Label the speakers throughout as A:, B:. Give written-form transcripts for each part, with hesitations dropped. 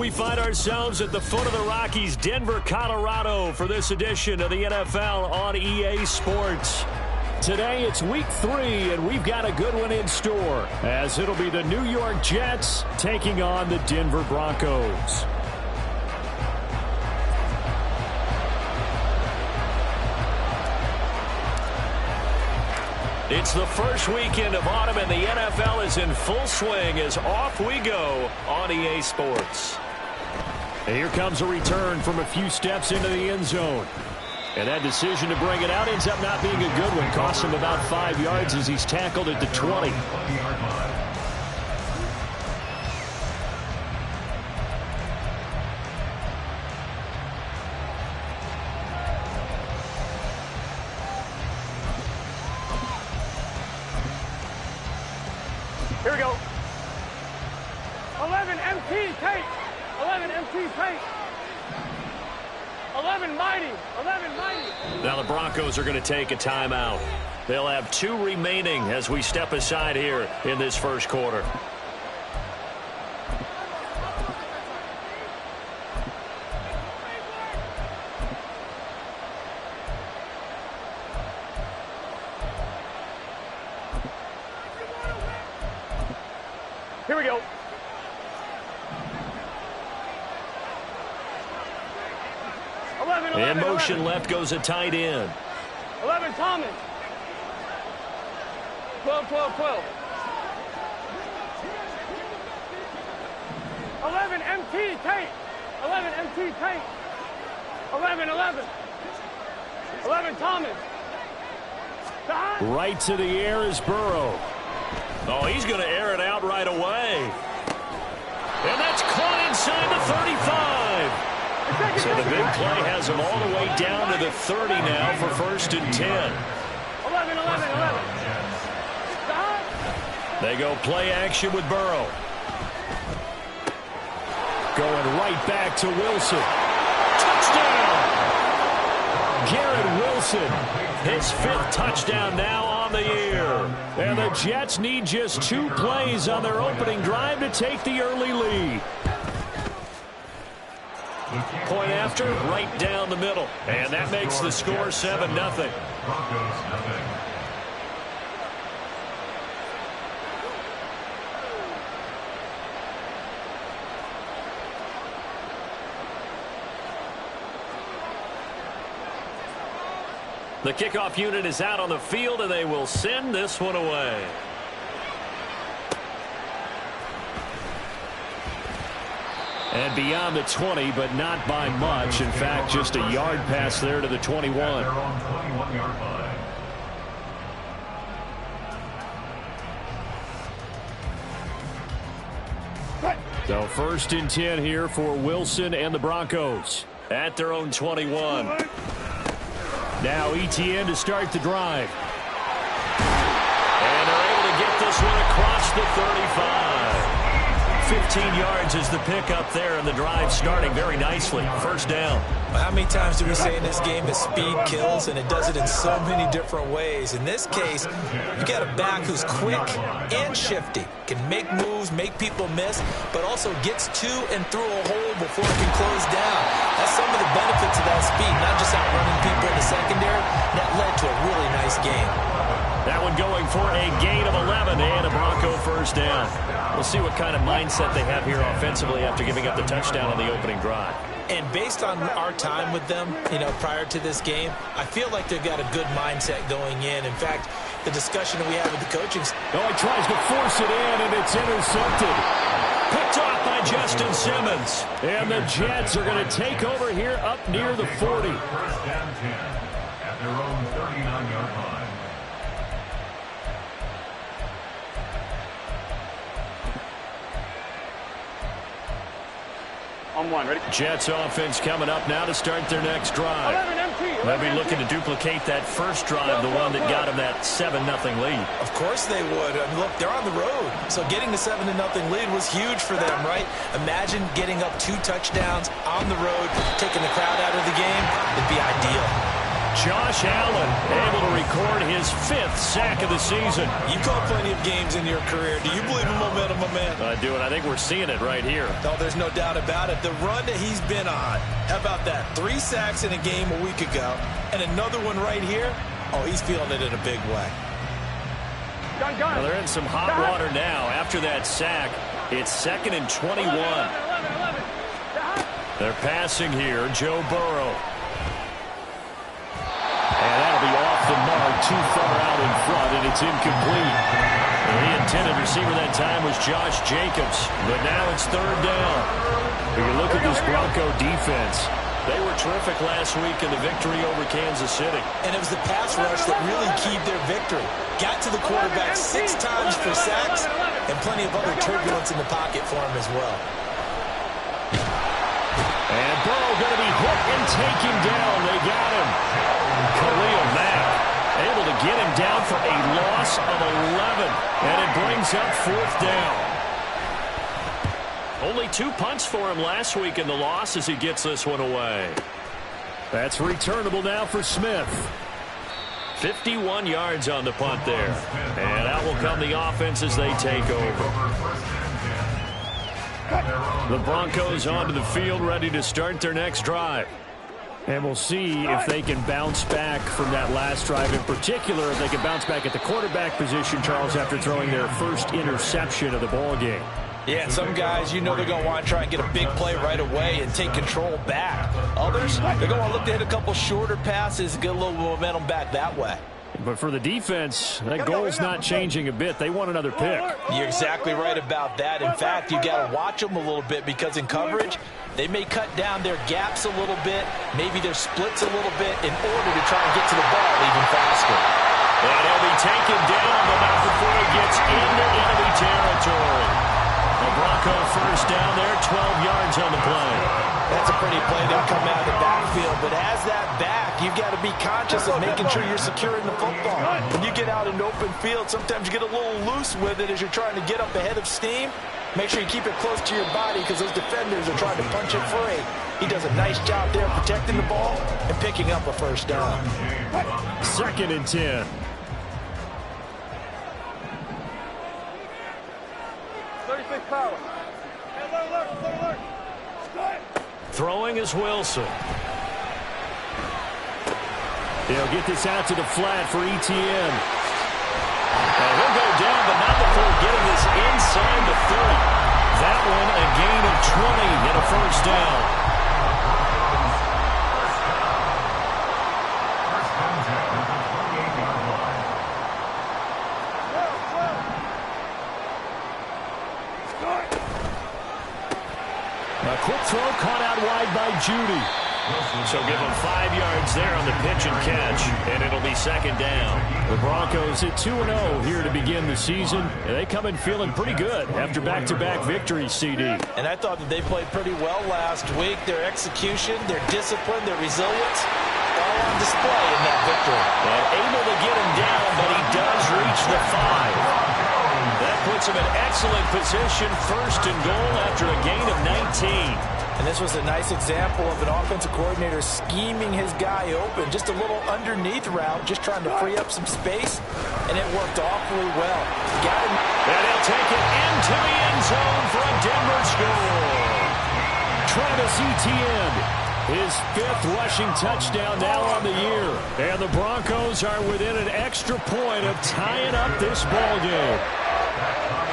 A: we find ourselves at the foot of the Rockies, Denver, Colorado, for this edition of the NFL on EA Sports. Today it's week 3, and we've got a good one in store, as it'll be the New York Jets taking on the Denver Broncos. It's the first weekend of autumn, and the NFL is in full swing as off we go on EA Sports. And here comes a return from a few steps into the end zone. And that decision to bring it out ends up not being a good one. Costs him about 5 yards as he's tackled at the 20.
B: Here we go. 11 MT tape. 11 MT tape. 11 mighty. 11 mighty.
A: Now the Broncos are going to take a timeout. They'll have 2 remaining as we step aside here in this first quarter.
B: Here we go. 11,
A: In motion left goes a tight end.
B: 11 Thomas. 12, 12, 12. 11 MT tape. 11 MT tape. 11, 11. 11 Thomas.
A: Right to the air is Burrow. Oh, he's going to air it out right away. And that's caught inside the 35. So the big play has him all the way down to the 30 now for 1st and 10.
B: 11, 11, 11.
A: They go play action with Burrow. Going right back to Wilson. Touchdown! Garrett Wilson, his 5th touchdown now on the year. And the Jets need just 2 plays on their opening drive to take the early lead. Point after, right down the middle. And that makes the score 7-0. The kickoff unit is out on the field, and they will send this one away. And beyond the 20, but not by much. In fact, just a yard pass there to the 21. So 1st and 10 here for Wilson and the Broncos at their own 21. Now ETN to start the drive. And they're able to get this one across the 35. 15 yards is the pickup there, and the drive starting very nicely. 1st down.
C: Well, how many times do we say in this game that speed kills, and it does it in so many different ways? In this case, you got a back who's quick and shifty, can make moves, make people miss, but also gets to and through a hole before it can close down. That's some of the benefits of that speed, not just outrunning people in the secondary. That led to a really nice game.
A: That one going for a gain of 11 and a Bronco 1st down. We'll see what kind of mindset they have here offensively after giving up the touchdown on the opening drive.
C: And based on our time with them, prior to this game, I feel like they've got a good mindset going in. In fact, the discussion that we had with the coaching.
A: Oh, he tries to force it in, and it's intercepted. Picked off by Justin Simmons. And the Jets are going to take over here up near the 40.
D: 1st and 10 at their own 39-yard line.
B: On 1, ready?
A: Jets offense coming up now to start their next drive.
B: 11 MT.
A: They'll be looking to duplicate that first drive, the one that got them that 7-0 lead.
C: Of course they would. I mean, look, they're on the road. So getting the 7-0 lead was huge for them, right? Imagine getting up 2 touchdowns on the road, taking the crowd out of the game. It'd be ideal.
A: Josh Allen able to record his 5th sack of the season.
C: You've caught plenty of games in your career. Do you believe in momentum, my man?
A: I do, and I think we're seeing it right here.
C: No, there's no doubt about it. The run that he's been on. How about that? 3 sacks in a game a week ago, and another one right here. Oh, he's feeling it in a big way.
A: Well, they're in some hot water now. After that sack, it's 2nd and 21. They're passing here, Joe Burrow. And that'll be off the mark, too far out in front, and it's incomplete. And the intended receiver that time was Josh Jacobs, but now it's 3rd down. When you look at this Bronco defense, they were terrific last week in the victory over Kansas City.
C: And it was the pass rush that really keyed their victory. Got to the quarterback 6 times for sacks, and plenty of other turbulence in the pocket for him as well.
A: And Burrow going to be hit and taken down. They got him. Khalil Mack able to get him down for a loss of 11. And it brings up 4th down. Only 2 punts for him last week in the loss as he gets this one away. That's returnable now for Smith. 51 yards on the punt there. And out will come the offense as they take over. The Broncos onto the field, ready to start their next drive. And we'll see if they can bounce back from that last drive. In particular, if they can bounce back at the quarterback position, Charles, after throwing their first interception of the ball game.
C: Yeah, and some guys, you know they're going to want to try and get a big play right away and take control back. Others, they're going to want to look to hit a couple shorter passes, get a little momentum back that way.
A: But for the defense, that goal's not changing a bit. They want another pick.
C: You're exactly right about that. In fact, you got to watch them a little bit because in coverage, they may cut down their gaps a little bit, maybe their splits a little bit in order to try and get to the ball even faster.
A: And he'll be taken down, but not before he gets into enemy territory. The Bronco first down there, 12 yards on the play.
C: That's a pretty play. They'll come out of the backfield, but as that back, you've got to be conscious of making sure you're securing the football. When you get out in open field, sometimes you get a little loose with it as you're trying to get up ahead of steam. Make sure you keep it close to your body because those defenders are trying to punch it free. He does a nice job there protecting the ball and picking up a first down.
A: 2nd and 10. Throwing is Wilson. They'll get this out to the flat for Etienne. And he'll go down, but not before getting this inside the 30. That one a gain of 20 and a first down. A quick throw caught out wide by Judy. So give him 5 yards there on the pitch and catch, and it'll be 2nd down. The Broncos at 2-0 here to begin the season, and they come in feeling pretty good after back-to-back victories, CD.
C: And I thought that they played pretty well last week. Their execution, their discipline, their resilience, all on display in that victory.
A: And able to get him down, but he does reach the 5. That puts him in excellent position, 1st and goal after a gain of 19.
C: And this was a nice example of an offensive coordinator scheming his guy open. Just a little underneath route, just trying to free up some space, and it worked awfully well. Got him.
A: And he'll take it into the end zone for a Denver score. Travis Etienne, his 5th rushing touchdown now on the year. And the Broncos are within an extra point of tying up this ball game.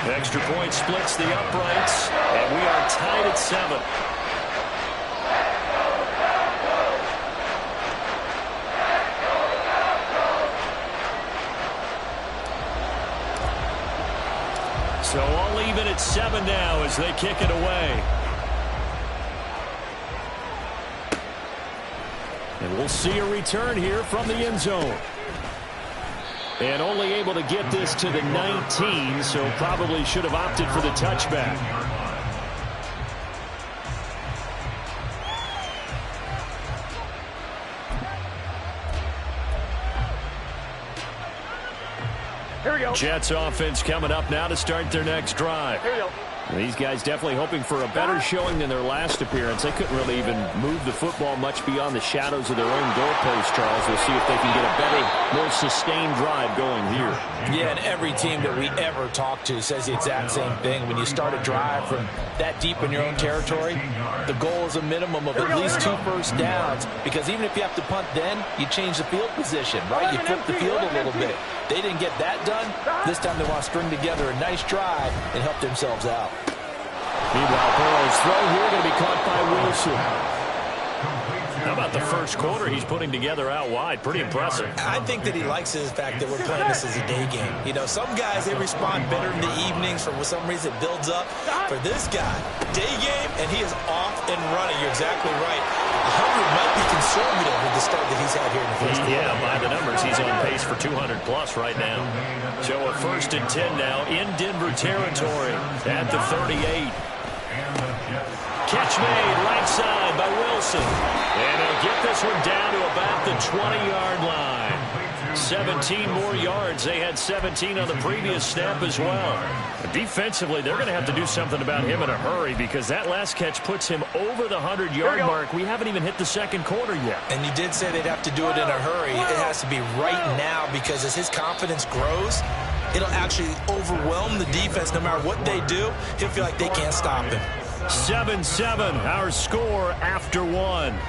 A: The extra point splits the uprights, and we are tied at 7. So all even at 7 now as they kick it away. And we'll see a return here from the end zone. And only able to get this to the 19, so probably should have opted for the touchback.
B: Here we go.
A: Jets offense coming up now to start their next drive.
B: Here we go.
A: These guys definitely hoping for a better showing than their last appearance. They couldn't really even move the football much beyond the shadows of their own goalpost, Charles. We'll see if they can get a better, more sustained drive going here.
C: Yeah, and every team that we ever talk to says the exact same thing. When you start a drive from that deep in your own territory, the goal is a minimum of at least 2 first downs, because even if you have to punt then, you change the field position, right? You flip the field a little bit. They didn't get that done. This time they want to string together a nice drive and help themselves out.
A: Meanwhile, Burrow's throw here going to be caught by Wilson. How about the first quarter he's putting together out wide? Pretty impressive.
C: I think that he likes the fact that we're playing this as a day game. You know, some guys, they respond better in the evenings. For some reason, it builds up. For this guy, day game, and he is off and running. You're exactly right. 100 might be conservative with the start that he's had here in the first quarter.
A: Yeah, by the numbers, he's on pace for 200-plus right now. So a 1st and 10 now in Denver territory at the 38. Catch made right side by Wilson. And he'll get this one down to about the 20-yard line. 17 more yards. They had 17 on the previous snap as well. Defensively, they're going to have to do something about him in a hurry, because that last catch puts him over the 100-yard mark. We haven't even hit the second quarter yet.
C: And you did say they'd have to do it in a hurry. It has to be right now, because as his confidence grows, it'll actually overwhelm the defense. No matter what they do, he'll feel like they can't stop him.
A: 7-7, our score after 1.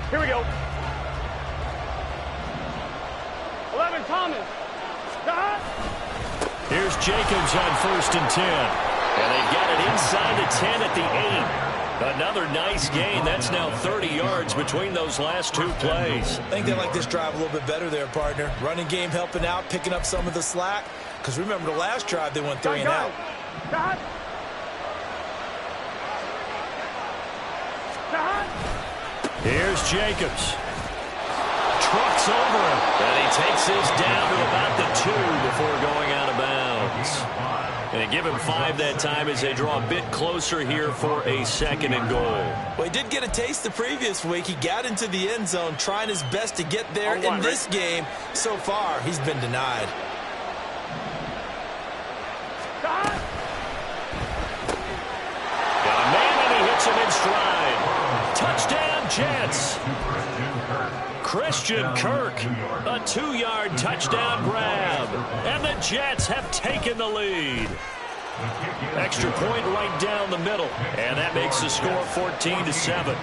B: Here we go. 11, Thomas.
A: Here's Jacobs on 1st and 10. And they've got it inside the 10 at the 8. Another nice gain. That's now 30 yards between those last 2 plays.
C: I think they like this drive a little bit better there, partner. Running game helping out, picking up some of the slack. Because remember, the last drive, they went 3 and out.
A: Here's Jacobs. Trucks over him. And he takes this down to about the 2 before going out of bounds. And they give him 5 that time as they draw a bit closer here for a 2nd and goal.
C: Well, he did get a taste the previous week. He got into the end zone trying his best to get there. In this game, so far, he's been denied.
A: Got a man, and he hits him in stride. Touchdown, Jets. Christian Kirk, a 2-yard touchdown grab. And the Jets have taken the lead. Extra point right down the middle. And that makes the score 14-7.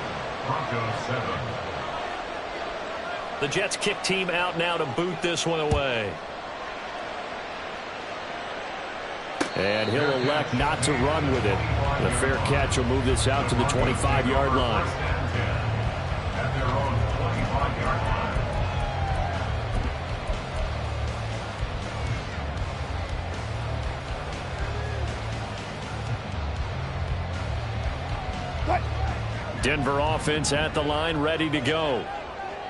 A: The Jets kick team out now to boot this one away. And he'll elect not to run with it. The fair catch will move this out to the 25-yard line. Denver offense at the line, ready to go.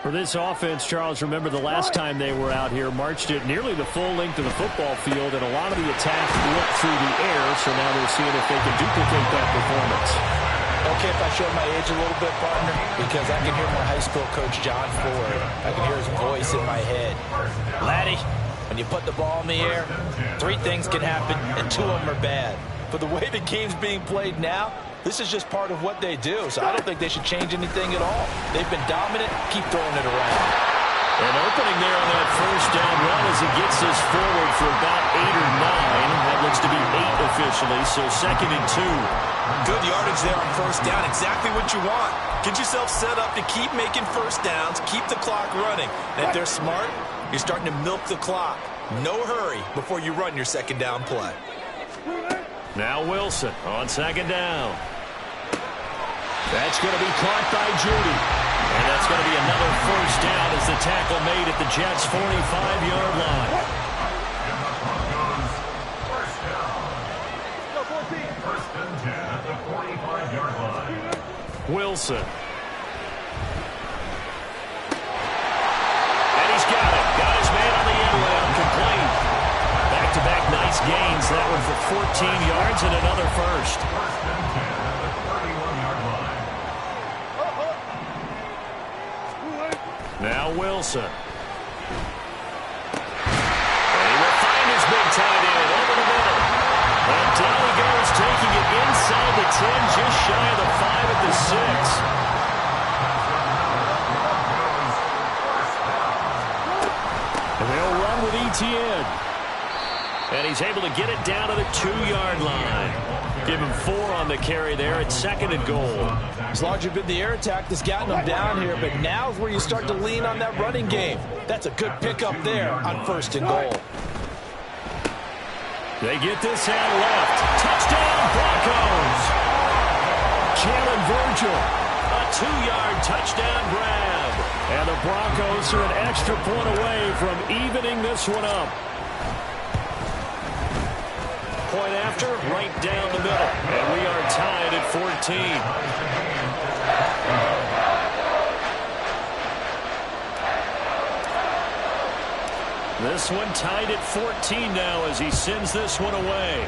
A: For this offense, Charles, remember the last time they were out here, marched it nearly the full length of the football field, and a lot of the attack went through the air, so now they're seeing if they can duplicate that performance.
C: Okay, if I show my age a little bit, partner, because I can hear my high school coach, John Ford. I can hear his voice in my head. Laddie, when you put the ball in the air, 3 things can happen, and 2 of them are bad. For the way the game's being played now, this is just part of what they do, so I don't think they should change anything at all. They've been dominant. Keep throwing it around.
A: An opening there on that first down run as he gets this forward for about 8 or 9. That looks to be 8 officially, so 2nd and 2.
C: Good yardage there on first down. Exactly what you want. Get yourself set up to keep making first downs, keep the clock running. And if they're smart, you're starting to milk the clock. No hurry before you run your 2nd down play.
A: Now Wilson on 2nd down. That's going to be caught by Judy. And that's going to be another first down as the tackle made at the Jets' 45-yard line.
D: First and 10 at the 45-yard line.
A: Wilson. And he's got it. Got his man on the end round. Complete. Back-to-back nice gains that one for 14 yards and another first.
D: First and 10 at the 31-yard line.
A: Now Wilson. And he will find his big tight end over the middle. And down he goes, taking it inside the 10, just shy of the 5 at the 6. And they'll run with Etienne. And he's able to get it down to the 2-yard line. Give him 4 on the carry there at 2nd and goal.
C: As largely been the air attack that's gotten them down here, but now's where you start to lean on that running game. That's a good pickup there on 1st and goal.
A: They get this out left. Touchdown, Broncos. Jalen Virgil. A 2-yard touchdown grab. And the Broncos are an extra point away from evening this one up. Point after, right down the middle. And we are tied at 14. This one tied at 14 now as he sends this one away.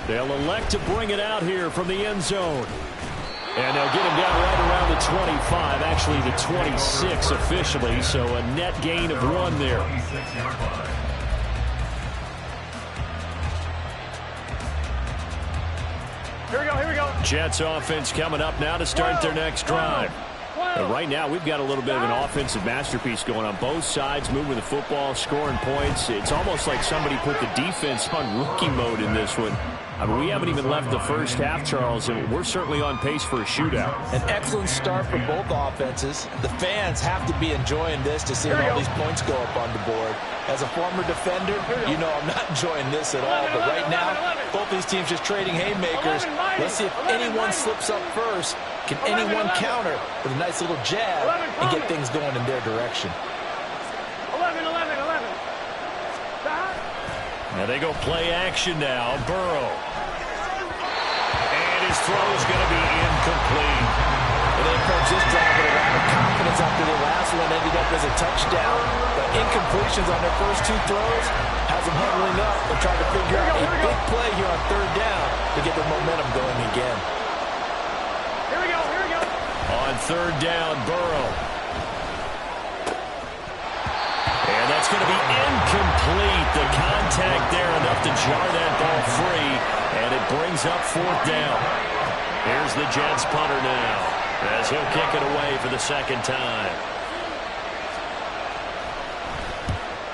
A: They'll elect to bring it out here from the end zone. And they'll get him down right around the 25, actually the 26 officially, so a net gain of 1 there.
D: 26-yard line.
B: Here we go, here we go.
A: Jets offense coming up now to start their next drive. And right now, we've got a little bit of an offensive masterpiece going on both sides, moving the football, scoring points. It's almost like somebody put the defense on rookie mode in this one. I mean, we haven't even left the first half, Charles, and we're certainly on pace for a shootout.
C: An excellent start for both offenses. The fans have to be enjoying this to see all these points go up on the board. As a former defender, you know I'm not enjoying this at all. But right now, both these teams just trading haymakers. Let's see if anyone slips up first. Can anyone counter with a nice little jab and get things going in their direction?
B: 11.
A: Now they go play action now. Burrow. And his throw's going to be incomplete.
C: And they approach this drive with a lot of confidence after their last one ended up as a touchdown. But incompletions on their first 2 throws has them huddling up and trying to figure out a big play here on 3rd down to get their momentum going again.
B: Here we go.
A: On 3rd down, Burrow. And that's going to be incomplete. The contact there enough to jar that ball free. And it brings up 4th down. Here's the Jets punter now as he'll kick it away for the 2nd time.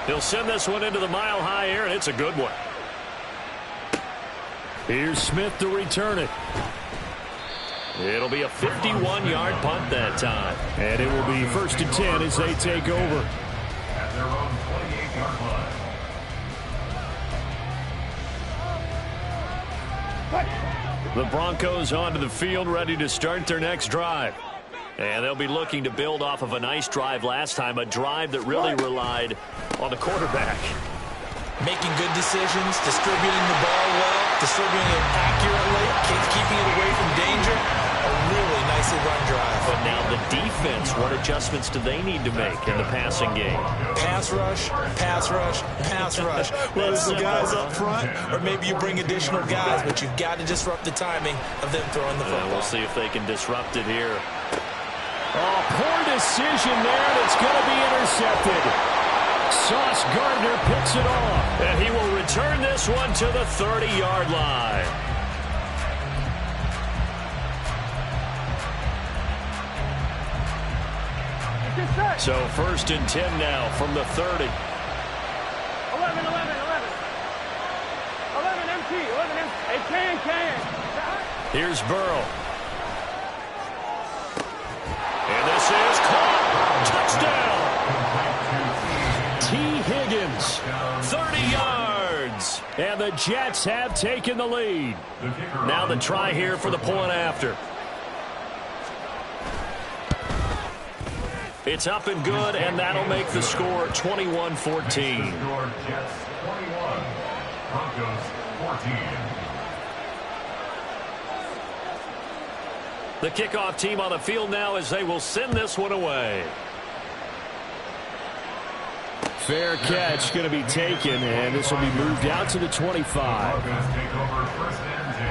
A: He'll send this one into the mile-high air, and it's a good one. Here's Smith to return it. It'll be a 51-yard punt that time. And it will be 1st and 10 as they take over.
D: At their own 28-yard line.
A: The Broncos onto the field, ready to start their next drive. And they'll be looking to build off of a nice drive last time, a drive that really relied on the quarterback.
C: Making good decisions, distributing the ball well, distributing it accurately, keeping it away from danger. A really nicely run drive.
A: But now the defense, what adjustments do they need to make in the passing game?
C: Pass rush, pass rush, pass rush. Whether it's the guys up front or maybe you bring additional guys, but you've got to disrupt the timing of them throwing the football.
A: We'll see if they can disrupt it here. Oh, poor decision there, and it's going to be intercepted. Sauce Gardner picks it off, and he will return this one to the 30-yard line. So 1st and 10 now from the 30.
B: 11 empty. Hey, can.
A: Here's Burrow. And this is caught. Touchdown. T. Higgins, 30 yards. And the Jets have taken the lead. Now the try here for the point after. It's up and good, and that'll make the score 21-14.
D: Score Jets 21, Broncos 14.
A: The kickoff team on the field now as they will send this one away. Fair catch going to be taken, and this will be moved out to the 25.
D: Offense take over first and 10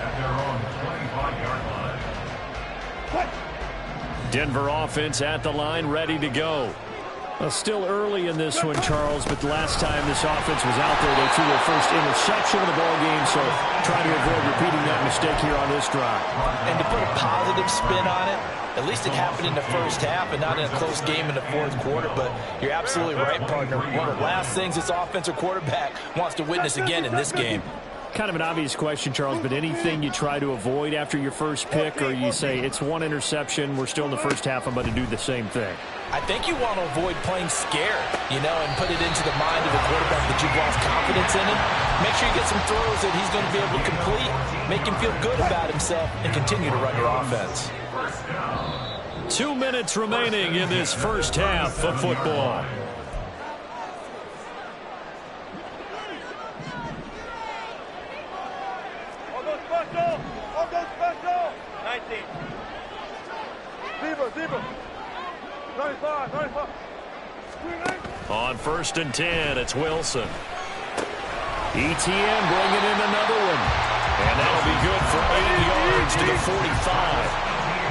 D: at their own 25-yard line.
A: Denver offense at the line, ready to go. Well, still early in this one, Charles, but the last time this offense was out there, they threw their first interception of the ball game, so try to avoid repeating that mistake here on this drive.
C: And to put a positive spin on it, at least it happened in the first half and not in a close game in the fourth quarter, but you're absolutely right, partner. One of the last things this offensive quarterback wants to witness again in this game.
A: Kind of an obvious question, Charles, but anything you try to avoid after your first pick, or you say it's one interception, we're still in the first half, I'm going to do the same thing?
C: I think you want to avoid playing scared, and put it into the mind of the quarterback that you've lost confidence in him. Make sure you get some throws that he's going to be able to complete, make him feel good about himself, and continue to run your offense.
A: 2 minutes remaining in this first half of football.
B: I'll go special. 19. Zebra. 95.
A: On 1st and 10, it's Wilson. ETN bringing in another one. And that'll be good for 80 yards to the 45.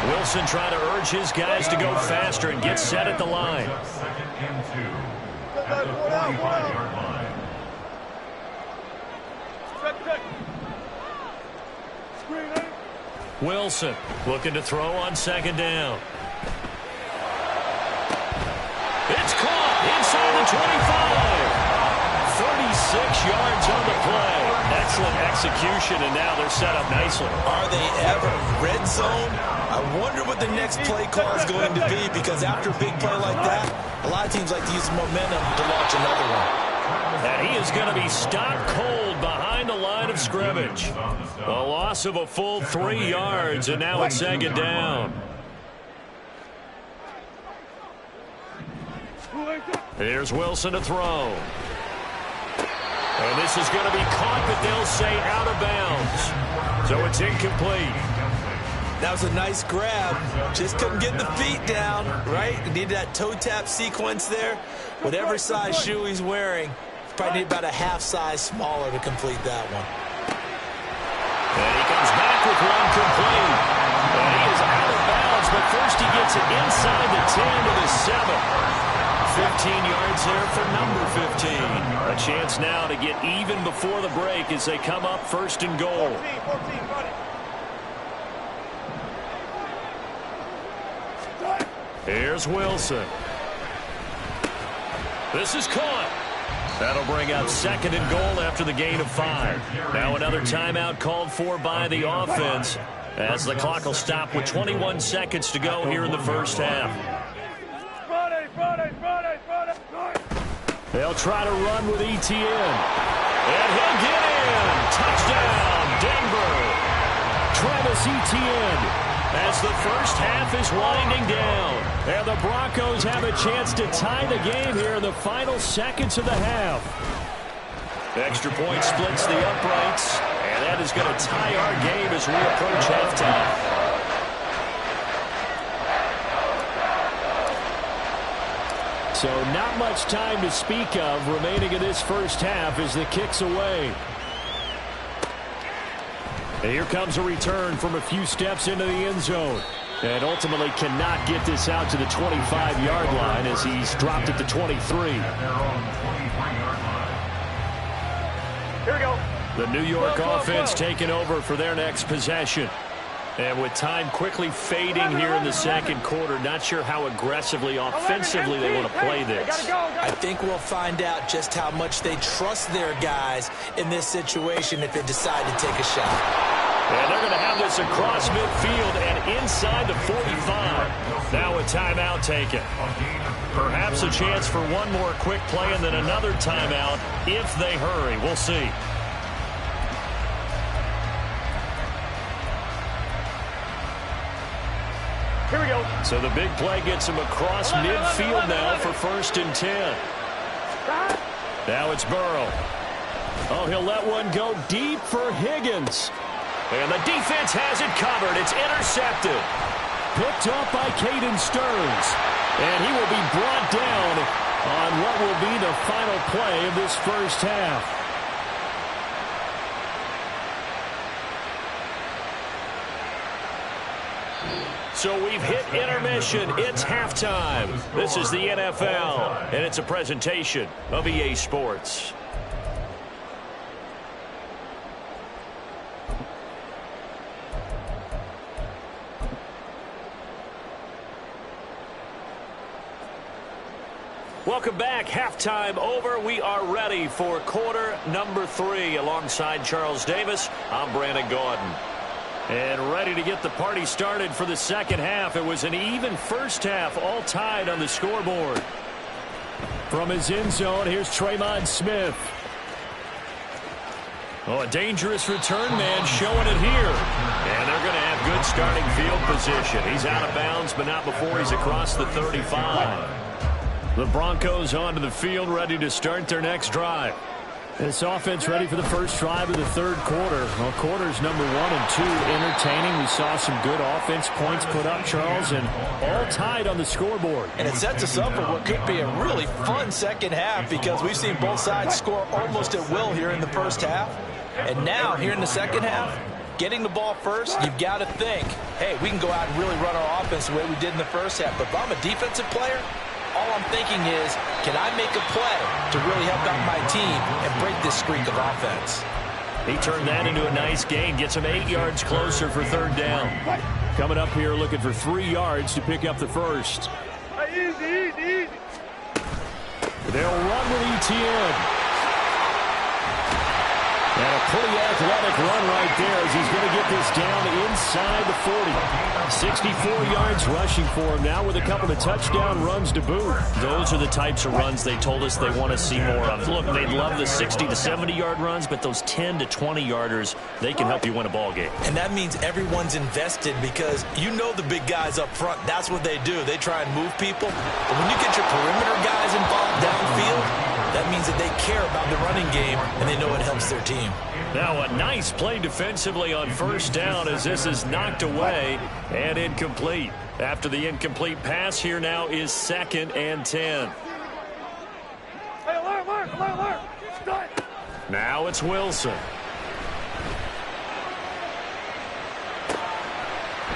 A: Wilson trying to urge his guys to go faster and get set at the line.
D: Second and 2 at the 45-yard line.
B: Check. Screen.
A: Wilson looking to throw on 2nd down. It's caught inside the 25. 36 yards on the play. Excellent execution, and now they're set up nicely.
C: Are they ever? Red zone? I wonder what the next play call is going to be, because after a big play like that, a lot of teams like to use the momentum to launch another one.
A: And he is going to be stopped cold behind the line of scrimmage. A loss of a full 3 yards, and now it's 2nd down. Here's Wilson to throw. And this is going to be caught, but they'll say out of bounds. So it's incomplete.
C: That was a nice grab. Just couldn't get the feet down, right? Needed that toe tap sequence there. Whatever size shoe he's wearing, probably need about a half size smaller to complete that one.
A: And he comes back with one complete. And he is out of bounds, but first he gets it inside the 10 to the 7. 15 yards there for number 15. A chance now to get even before the break as they come up 1st and goal.
B: 14,
A: Here's Wilson. This is caught. That'll bring up 2nd and goal after the gain of 5. Now another timeout called for by the offense as the clock will stop with 21 seconds to go here in the first half.
B: Friday.
A: They'll try to run with ETN. And he'll get in. Touchdown, Denver. Travis Etienne as the first half is winding down. And the Broncos have a chance to tie the game here in the final seconds of the half. Extra point splits the uprights. And that is going to tie our game as we approach halftime. So not much time to speak of remaining in this first half as the kick's away. And here comes a return from a few steps into the end zone. And ultimately cannot get this out to the 25-yard line as he's dropped at the 23.
B: Here we go.
A: The New York offense taking over for their next possession. And with time quickly fading here in the second quarter, not sure how aggressively, offensively they want to play this.
C: I think we'll find out just how much they trust their guys in this situation if they decide to take a shot.
A: And they're going to have this across midfield and inside the 45. Now a timeout taken. Perhaps a chance for one more quick play and then another timeout if they hurry. We'll see.
B: Here we go.
A: So the big play gets him across midfield now for 1st and 10. Now it's Burrow. Oh, he'll let one go deep for Higgins. And the defense has it covered. It's intercepted. Picked up by Caden Stearns. And he will be brought down on what will be the final play of this first half. So we've hit intermission. It's halftime. This is the NFL, and it's a presentation of EA Sports. Welcome back. Halftime over. We are ready for quarter number 3. Alongside Charles Davis, I'm Brandon Gaudin. And ready to get the party started for the second half. It was an even first half, all tied on the scoreboard. From his end zone, here's Tremon Smith. Oh, a dangerous return man showing it here. And they're going to have good starting field position. He's out of bounds, but not before he's across the 35. The Broncos onto the field, ready to start their next drive. This offense ready for the first drive of the third quarter. Well, quarters number 1 and 2 entertaining. We saw some good offense points put up, Charles, and all tied on the scoreboard.
C: And it sets us up for what could be a really fun second half because we've seen both sides score almost at will here in the first half. And now, here in the second half, getting the ball first, you've got to think, hey, we can go out and really run our offense the way we did in the first half. But if I'm a defensive player, all I'm thinking is, can I make a play to really help out my team and break this streak of offense?
A: He turned that into a nice gain, gets him 8 yards closer for third down. Coming up here looking for 3 yards to pick up the first.
B: Easy.
A: They'll run with Etienne. And a pretty athletic run right there as he's going to get this down inside the 40. 64 yards rushing for him now with a couple of touchdown runs to boot. Those are the types of runs they told us they want to see more of. Look, they love the 60 to 70-yard runs, but those 10 to 20-yarders, they can help you win a ball game.
C: And that means everyone's invested because you know the big guys up front, that's what they do. They try and move people. But when you get your perimeter guys involved downfield, that means that they care about the running game, and they know it helps their team.
A: Now a nice play defensively on first down as this is knocked away and incomplete. After the incomplete pass, here now is 2nd and 10.
B: Hey, alert.
A: Now it's Wilson.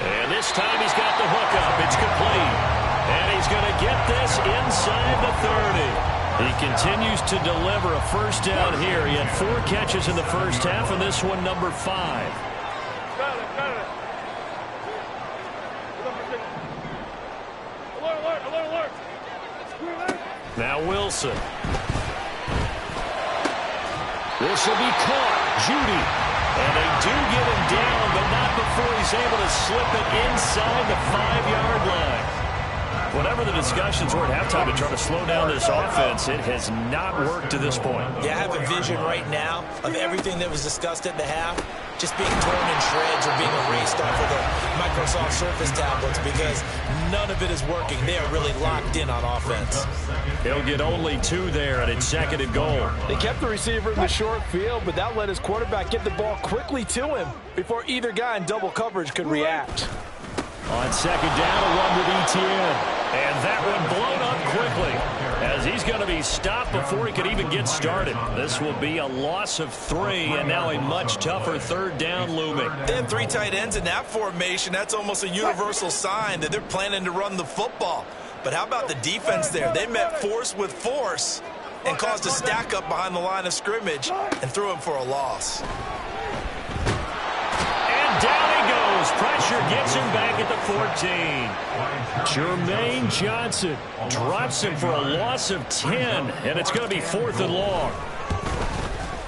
A: And this time he's got the hook up. It's complete. And he's going to get this inside the 30. He continues to deliver a first down here. He had 4 catches in the first half, and this one number 5.
B: Got it. Alert.
A: Now Wilson. This will be caught. Judy. And they do get him down, but not before he's able to slip it inside the 5-yard line. Whatever the discussions were at halftime to try to slow down this offense, it has not worked to this point.
C: Yeah, I have a vision right now of everything that was discussed at the half just being torn in shreds or being erased off of the Microsoft Surface tablets because none of it is working. They are really locked in on offense.
A: He'll get only 2 there, and it's 2nd and goal.
E: They kept the receiver in the short field, but that let his quarterback get the ball quickly to him before either guy in double coverage could react.
A: On 2nd down, a run with Etienne. And that one blown up quickly as he's going to be stopped before he could even get started. This will be a loss of 3, and now a much tougher third down looming.
C: They have 3 tight ends in that formation. That's almost a universal sign that they're planning to run the football. But how about the defense there? They met force with force and caused a stack up behind the line of scrimmage and threw him for a loss.
A: And down he goes. Pressure gets him back at the 14. Jermaine Johnson drops him for a loss of 10, and it's going to be 4th and long.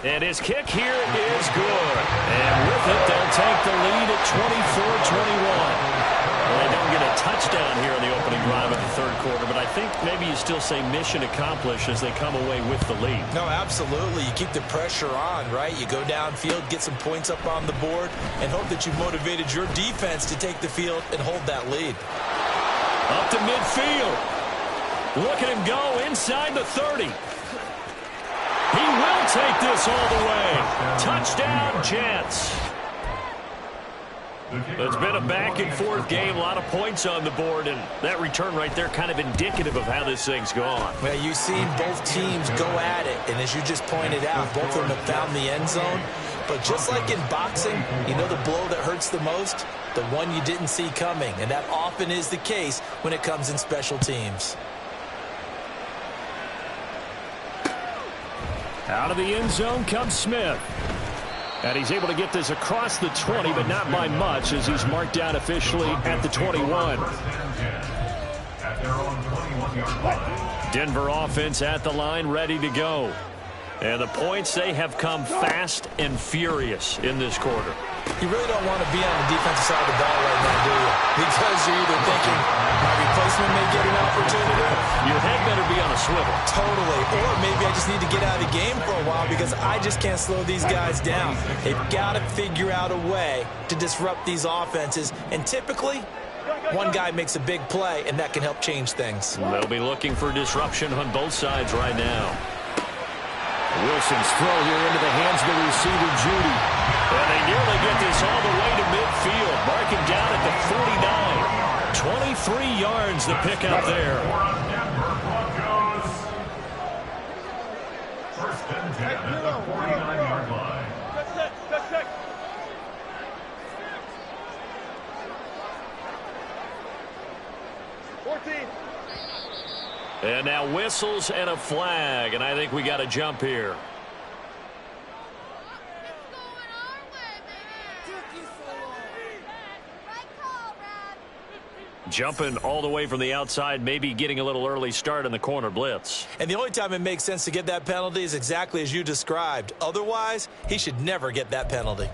A: And his kick here is good. And with it, they'll take the lead at 24-21. Well, they don't get a touchdown here in the opening drive of the third quarter, but I think maybe you still say mission accomplished as they come away with the lead.
C: No, absolutely. You keep the pressure on, right? You go downfield, get some points up on the board, and hope that you've motivated your defense to take the field and hold that lead.
A: Up to midfield. Look at him go inside the 30. He will take this all the way. Touchdown, Jets. It's been a back-and-forth game, a lot of points on the board, and that return right there kind of indicative of how this thing's gone.
C: Well, you've seen both teams go at it, and as you just pointed out, both of them have found the end zone. But just like in boxing, you know the blow that hurts the most? The one you didn't see coming, and that often is the case when it comes in special teams.
A: Out of the end zone comes Smith. And he's able to get this across the 20, but not by much, as he's marked down officially at the 21. Denver offense at the line, ready to go. And the points, they have come fast and furious in this quarter.
C: You really don't want to be on the defensive side of the ball right now, do you? Because you're either thinking, my replacement may get an opportunity.
A: Your head better be on a swivel.
C: Totally. Or maybe I just need to get out of the game for a while because I just can't slow these guys down. They've got to figure out a way to disrupt these offenses. And typically, one guy makes a big play, and that can help change things.
A: They'll be looking for disruption on both sides right now. Wilson's throw here into the hands of the receiver, Judy. And they nearly get this all the way to midfield. Marking down at the 49. 23 yards the pickup there.
D: First and 10 at the 49-yard line.
B: Check. 14.
A: And now whistles and a flag, and I think we got a jump here. Jumping all the way from the outside, maybe getting a little early start in the corner blitz.
C: And the only time it makes sense to get that penalty is exactly as you described. Otherwise, he should never get that penalty.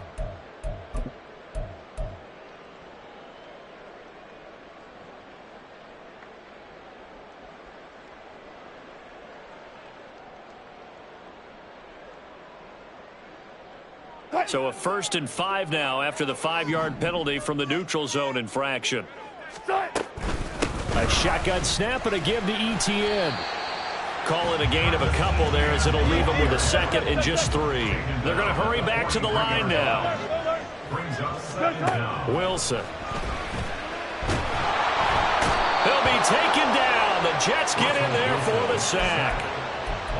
A: So a 1st and 5 now after the 5-yard penalty from the neutral zone infraction. A shotgun snap and a give to Etienne. Call it a gain of a couple there as it'll leave him with a 2nd and just 3. They're going to hurry back to the line now. Wilson. He'll be taken down. The Jets get in there for the sack.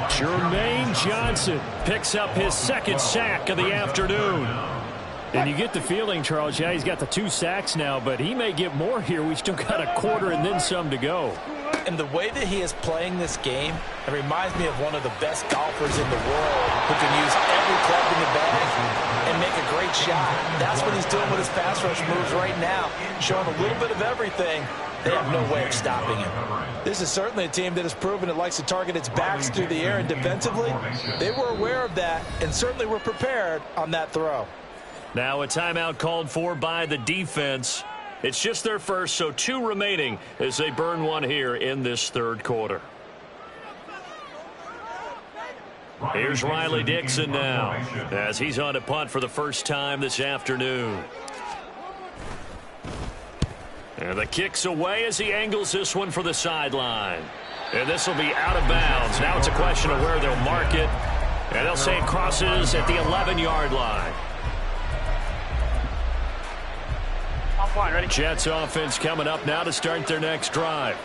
A: Jermaine Johnson picks up his 2nd sack of the afternoon. And you get the feeling, Charles, yeah, he's got the 2 sacks now, but he may get more here. We still got a quarter and then some to go.
C: And the way that he is playing this game, it reminds me of one of the best golfers in the world who can use every club in the bag and make a great shot. That's what he's doing with his pass rush moves right now, showing a little bit of everything. They have no way of stopping him. This is certainly a team that has proven it likes to target its backs through the air, and defensively, they were aware of that and certainly were prepared on that throw.
A: Now a timeout called for by the defense. It's just their first, so 2 remaining as they burn one here in this 3rd quarter. Here's Riley Dixon now as he's on to punt for the first time this afternoon. And the kick's away as he angles this one for the sideline. And this will be out of bounds. Now it's a question of where they'll mark it. And they'll say it crosses at the 11-yard line. Jets offense coming up now to start their next drive.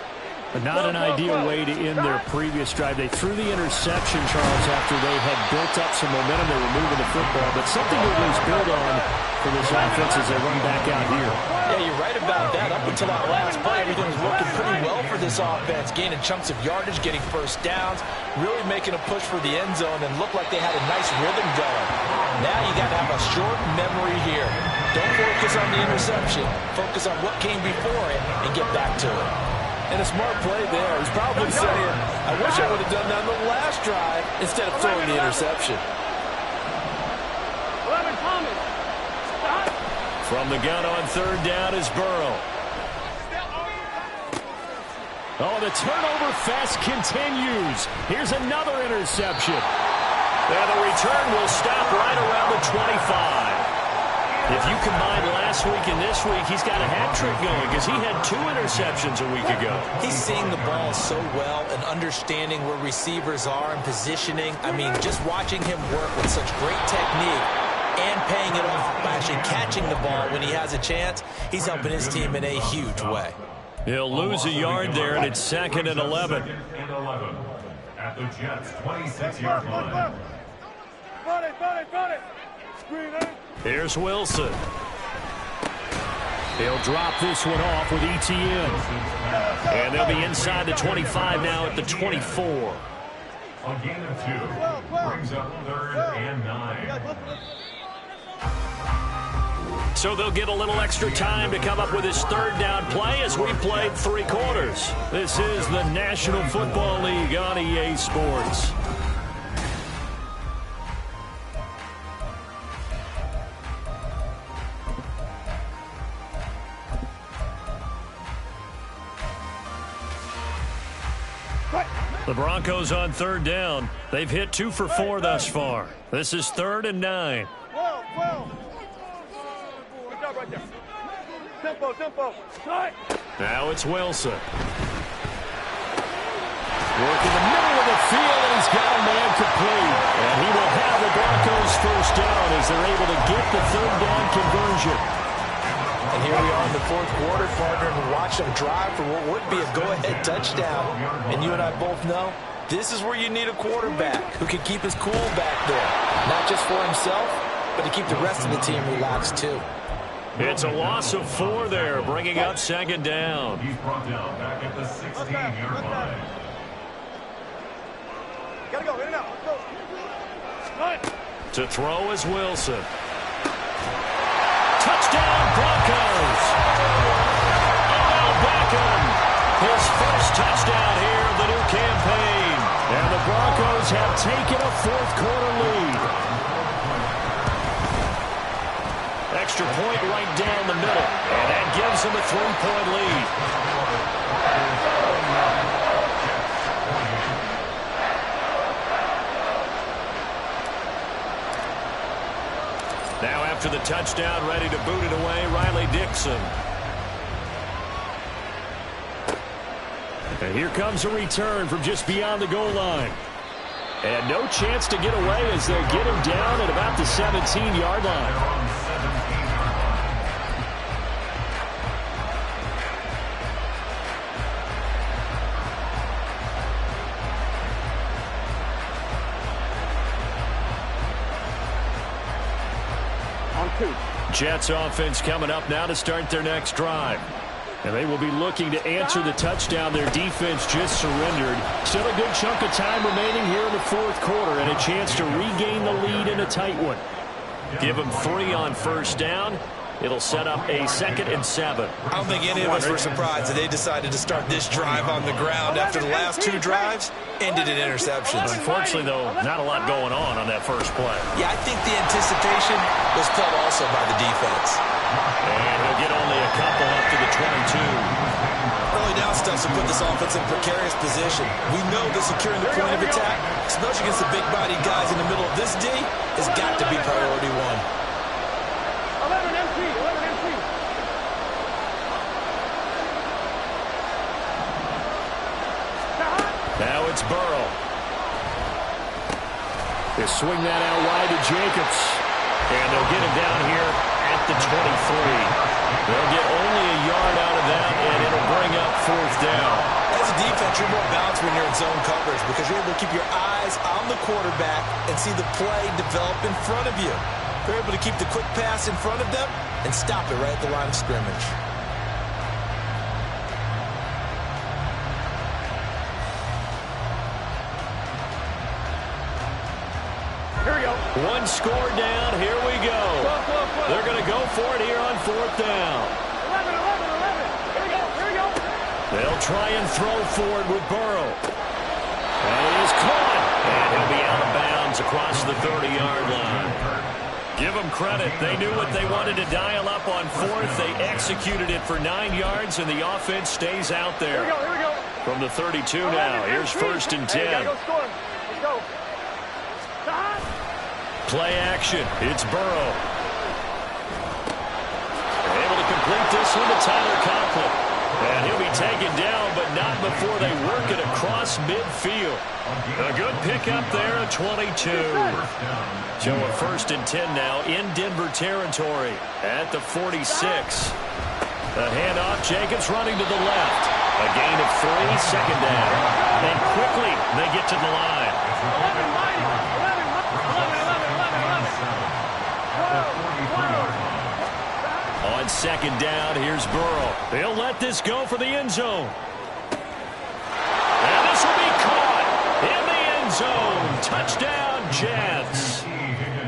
A: But not an ideal way to end their previous drive. They threw the interception, Charles, after they had built up some momentum. They were moving the football, but something to at least build on for this offense as they run back out here.
C: Yeah, you're right about that. Up until that last play, everything was working pretty well for this offense. Gaining chunks of yardage, getting first downs, really making a push for the end zone, and looked like they had a nice rhythm going. Now you got to have a short memory here. Don't focus on the interception. Focus on what came before it and get back to it.
E: And a smart play there. He's probably saying, I wish I would have done that on the last drive instead of throwing the interception.
A: From the gun on 3rd down is Burrow. Oh, the turnover fest continues. Here's another interception. And the return will stop right around the 25. If you combine last week and this week, he's got a hat trick going because he had 2 interceptions a week ago.
C: He's seeing the ball so well and understanding where receivers are and positioning. I mean, just watching him work with such great technique, and paying it off by actually catching the ball when he has a chance. He's helping his team in a huge way.
A: He'll lose a yard there, and it's 2nd and 11.
D: At the Jets' 26-yard line.
A: Here's Wilson. He'll drop this one off with ETN. And they'll be inside the 25 now at the 24.
D: A gain of 2 brings up 3rd and 9.
A: So they'll get a little extra time to come up with his 3rd down play as we played 3 quarters. This is the National Football League on EA Sports. The Broncos on 3rd down. They've hit 2 for 4 thus far. This is 3rd and 9.
B: Good job right there. Tempo, tempo.
A: Now it's Wilson. Working the middle of the field, and he's got a man complete. And he will have the Broncos 1st down as they're able to get the 3rd down conversion.
C: And here we are in the 4th quarter, partner, and watch them drive for what would be a go-ahead touchdown. And you and I both know this is where you need a quarterback who can keep his cool back there. Not just for himself, but to keep the rest of the team relaxed too.
A: It's a loss of 4 there, bringing up 2nd down.
D: He's brought down back at the 16-yard line.
B: Gotta go, in and out. Let's go.
A: To throw is Wilson. Touchdown, Broncos! Odell Beckham, his 1st touchdown here of the new campaign. And the Broncos have taken a 4th quarter lead. Extra point right down the middle, and that gives them a 3-point lead. Now after the touchdown, ready to boot it away, Riley Dixon. And here comes a return from just beyond the goal line. And no chance to get away as they'll get him down at about the 17-yard line. Jets offense coming up now to start their next drive. And they will be looking to answer the touchdown their defense just surrendered. Still a good chunk of time remaining here in the 4th quarter and a chance to regain the lead in a tight one. Give them 3 on 1st down. It'll set up a 2nd and 7.
C: I don't think any of us were surprised that they decided to start this drive on the ground after the last 2 drives ended in interceptions.
A: Unfortunately, though, not a lot going on that first play.
C: Yeah, I think the anticipation was felt also by the defense.
A: And he'll get only a couple up to the 22.
C: Early down stuff to put this offense in precarious position. We know that securing the point of attack, especially against the big-bodied guys in the middle of this D, has got to be priority 1.
B: 11 MC, 11 MC.
A: Now it's Burrow. They swing that out wide to Jacobs. And they'll get him down here at the 23. They'll get only a yard out of that, and it'll bring up 4th down.
C: As a defense, you're more balanced when you're in zone coverage because you're able to keep your eyes on the quarterback and see the play develop in front of you. They're able to keep the quick pass in front of them and stop it right at the line of scrimmage.
B: Here we go.
A: 1 score down. Here we go. They're going to go for it here on 4th down.
B: 11, 11, 11. Here we go, here we go.
A: They'll try and throw forward with Burrow. And he is caught. And he'll be out of bounds across the 30-yard line. Give them credit. They knew what they wanted to dial up on 4th. They executed it for 9 yards, and the offense stays out there.
B: Here we go.
A: From the 32 now, here's 1st and 10.
B: Hey, gotta go score him. Let's go.
A: Play action. It's Burrow. They're able to complete this one to Tyler Conklin. And he'll be taken down, but not before they work it across across midfield. A good pickup there at 22. So a 1st and 10 now in Denver territory at the 46. The handoff, Jacobs running to the left. A gain of 3, second down. And quickly they get to the line. 11. On second down, here's Burrow. They'll let this go for the end zone. And this will be caught in the end zone. Touchdown, Jets.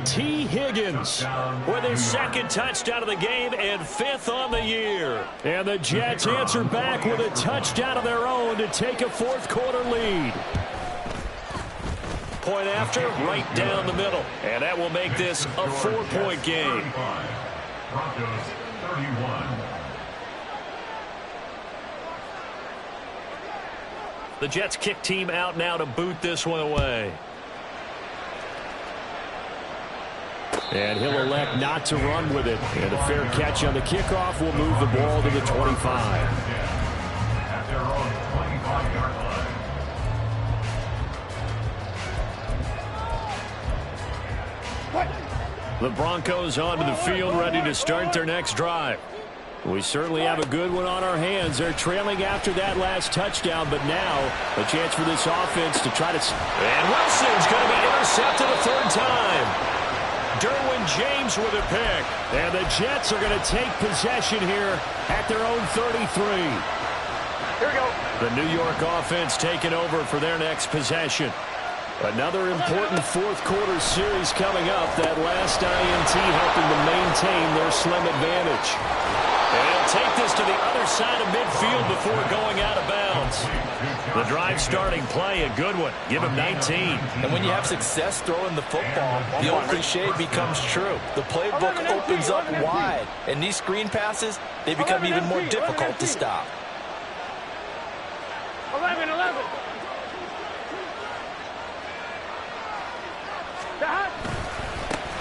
A: T. Higgins with his 2nd touchdown of the game and 5th on the year. And the Jets answer back with a touchdown of their own to take a 4th quarter lead. Point after, right down the middle. And that will make this a 4-point game.
D: Broncos 31.
A: The Jets kick team out now to boot this one away. And he'll elect not to run with it. And a fair catch on the kickoff will move the ball to the 25.
D: At their own 25-yard line.
A: The Broncos onto the field, ready to start their next drive. We certainly have a good one on our hands. They're trailing after that last touchdown, but now a chance for this offense to try to... And Wilson's going to be intercepted a 3rd time. Derwin James with a pick. And the Jets are going to take possession here at their own 33.
B: Here we go.
A: The New York offense taking over for their next possession. Another important 4th quarter series coming up. That last INT helping to maintain their slim advantage. And he'll take this to the other side of midfield before going out of bounds. The drive starting play, a good one. Give him 19.
C: And when you have success throwing the football, the old cliche becomes true. The playbook opens up wide. And these screen passes, they become even more difficult to stop.
B: 11.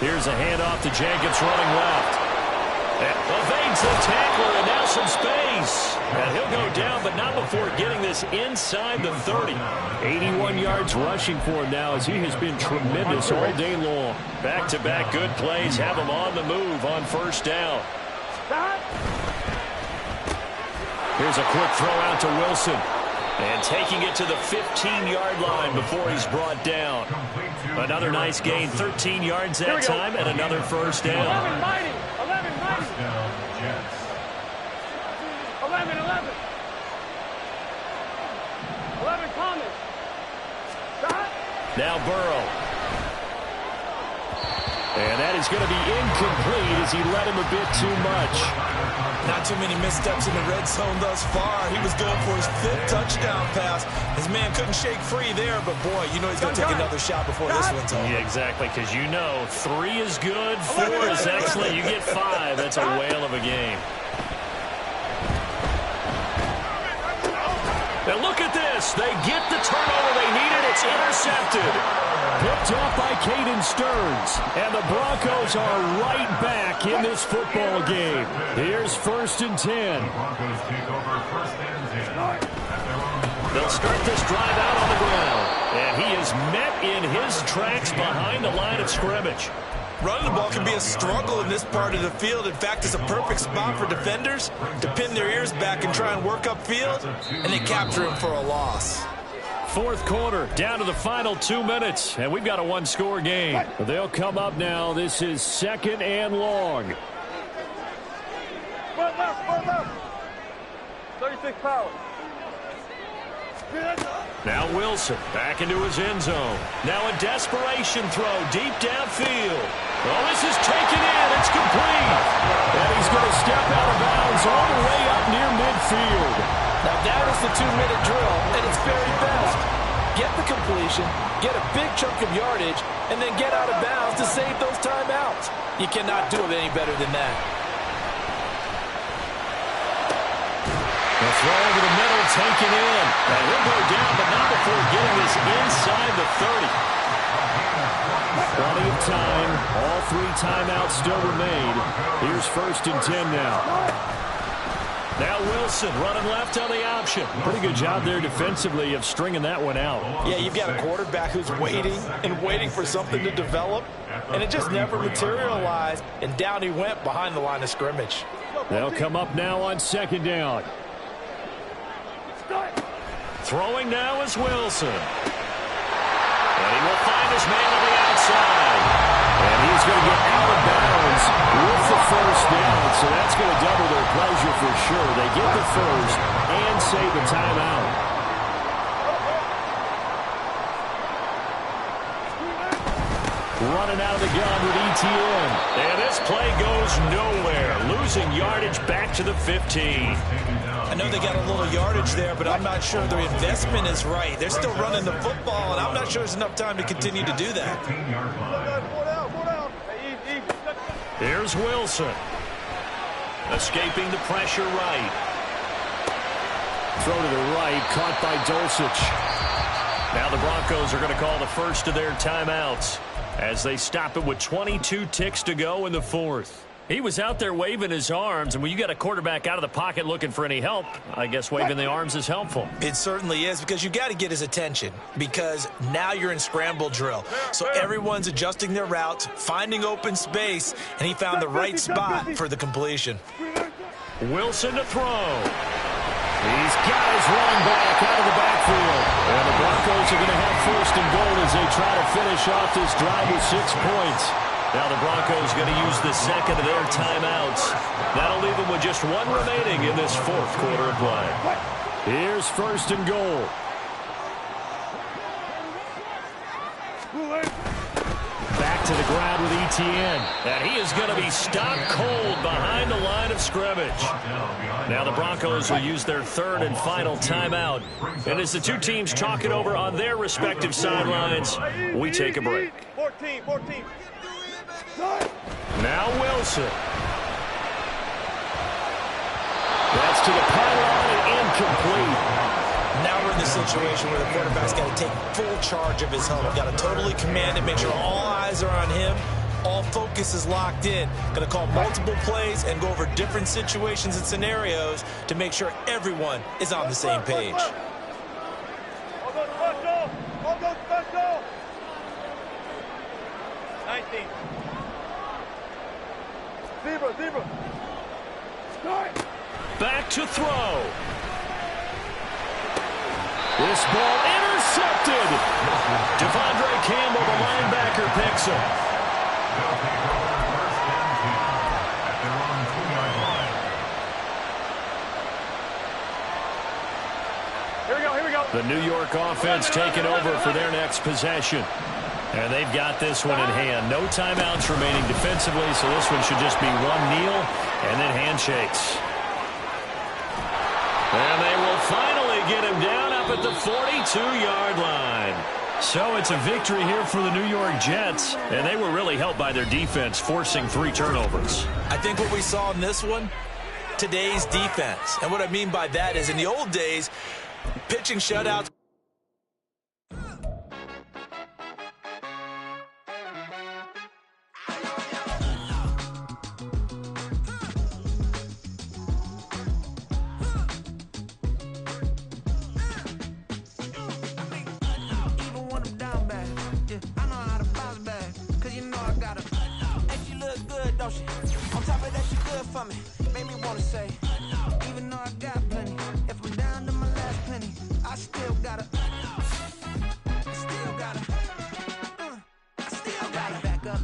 A: Here's a handoff to Jacobs running left. Evades the tackler and now some space. And he'll go down, but not before getting this inside the 30. 81 yards rushing for him now as he has been tremendous all day long. Back-to-back good plays have him on the move on 1st down. Here's a quick throw out to Wilson. And taking it to the 15-yard line before he's brought down. Another nice gain, 13 yards that time, and another 1st down.
B: 11 mighty. 11 common.
A: Now Burrow. And that is going to be incomplete as he led him a bit too much.
C: Not too many missteps in the red zone thus far. He was going for his 5th touchdown pass. His man couldn't shake free there, but boy, you know he's going to take another shot before this one's over.
A: Yeah, exactly, because you know 3 is good, 4 is excellent. You get 5, that's a whale of a game. And look at this. They get the turnover they needed. It's intercepted. Picked off by Caden Stearns. And the Broncos are right back in this football game. Here's 1st and 10.
D: Broncos take over 1st and 10.
A: They'll start this drive out on the ground. And he is met in his tracks behind the line of scrimmage.
C: Running the ball can be a struggle in this part of the field. In fact, it's a perfect spot for defenders to pin their ears back and try and work upfield, and they capture him for a loss.
A: 4th quarter, down to the final 2 minutes, and we've got a 1-score game. They'll come up now. This is 2nd and long.
B: 36 power.
A: Now Wilson back into his end zone. Now a desperation throw deep downfield. Oh, this is taken in. It's complete. And he's going to step out of bounds all the way up near midfield.
C: Now that is the 2-minute drill at its very best. Get the completion, get a big chunk of yardage, and then get out of bounds to save those timeouts. You cannot do it any better than that.
A: The throw over the middle, taken in. And he'll go down, but not before getting this inside the 30. Plenty of time. All 3 timeouts still remain. Here's 1st and 10 now. Now Wilson running left on the option. Pretty good job there defensively of stringing that one out.
E: Yeah, you've got a quarterback who's waiting and waiting for something to develop, and it just never materialized, and down he went behind the line of scrimmage.
A: They'll come up now on second down. Throwing now is Wilson. And he will find his man on the outside. And he's going to get out of bounds with the first down. So that's going to double their pleasure for sure. They get the first and save the timeout. Running out of the gun with ETN. And this play goes nowhere. Losing yardage back to the 15.
C: I know they got a little yardage there, but I'm not sure their investment is right. They're still running the football, and I'm not sure there's enough time to continue to do that.
A: Here's Wilson. Escaping the pressure right. Throw to the right, caught by Dulcich. Now the Broncos are going to call the first of their timeouts as they stop it with 22 ticks to go in the fourth. He was out there waving his arms, and when you got a quarterback out of the pocket looking for any help, I guess waving the arms is helpful.
C: It certainly is, because you got to get his attention, because now you're in scramble drill. So everyone's adjusting their routes, finding open space, and he found the right spot for the completion.
A: Wilson to throw. He's got his running back out of the backfield. And the Broncos are going to have first and goal as they try to finish off this drive with 6 points. Now the Broncos going to use the second of their timeouts. That'll leave them with just one remaining in this fourth quarter of play. Here's first and goal. Back to the ground with ETN. And he is going to be stopped cold behind the line of scrimmage. Now the Broncos will use their third and final timeout. And as the two teams talk it over on their respective sidelines, we take a break.
B: 14.
A: Now Wilson. That's to the pylon and incomplete.
C: Now we're in the situation where the quarterback's got to take full charge of his helmet. Got to totally command it, make sure all eyes are on him. All focus is locked in. Going to call multiple plays and go over different situations and scenarios to make sure everyone is on the same page.
B: All go special. 19. Zebra. Start.
A: Back to throw. This ball intercepted. Devondre Campbell, the linebacker, picks him.
B: Here we go.
A: The New York offense taking over for their next possession. And they've got this one in hand. No timeouts remaining defensively, so this one should just be one kneel and then handshakes. And they will finally get him down up at the 42-yard line. So it's a victory here for the New York Jets, and they were really helped by their defense, forcing 3 turnovers.
C: I think what we saw in this one, today's defense. And what I mean by that is in the old days, pitching shutouts.
F: On top of that, she good for me. Made me wanna say, even though I got plenty, if I'm down to my last penny, I still gotta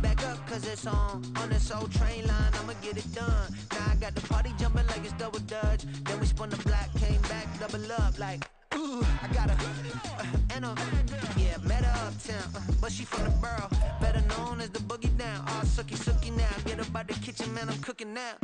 F: back up, cause it's on this old train line, I'ma get it done. Now I got the party jumping like it's double dutch. Then we spun the block, came back, double up like, ooh, I got met her uptown, but she from the borough, better known as the boogie down. All sookie now, get up out the kitchen, man, I'm cooking now.